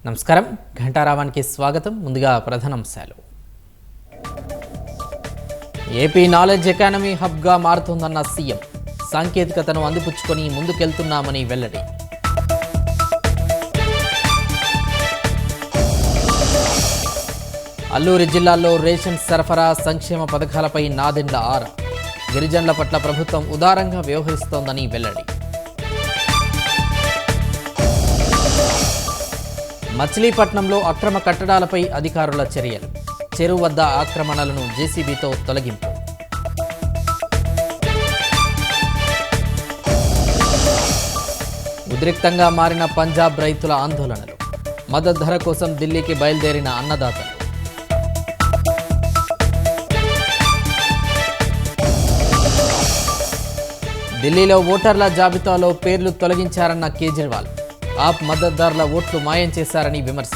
నమస్కారం ఘంటారావానికి స్వాగతం. ముందుగా ప్రధానాంశాలు. ఏపీ నాలెడ్జ్ ఎకానమీ హబ్గా మారుతోందన్న సీఎం. సాంకేతికతను అందిపుచ్చుకొని ముందుకెళ్తున్నామని వెల్లడి. అల్లూరి జిల్లాలో రేషన్ సరఫరా సంక్షేమ పథకాలపై నాదెండ్ల ఆరా. గిరిజనుల పట్ల ప్రభుత్వం ఉదారంగా వ్యవహరిస్తోందని వెల్లడి. మచిలీపట్నంలో అక్రమ కట్టడాలపై అధికారుల చర్యలు. చెరువు వద్ద ఆక్రమణలను జేసీబీతో తొలగింపు. ఉద్రిక్తంగా మారిన పంజాబ్ రైతుల ఆందోళనలు. మద్దతు ధర కోసం ఢిల్లీకి బయలుదేరిన అన్నదాతలు. ఢిల్లీలో ఓటర్ల జాబితాలో పేర్లు తొలగించారన్న కేజ్రీవాల్. ఆప్ మద్దతుదారుల ఓట్లు మాయం చేశారని విమర్శ.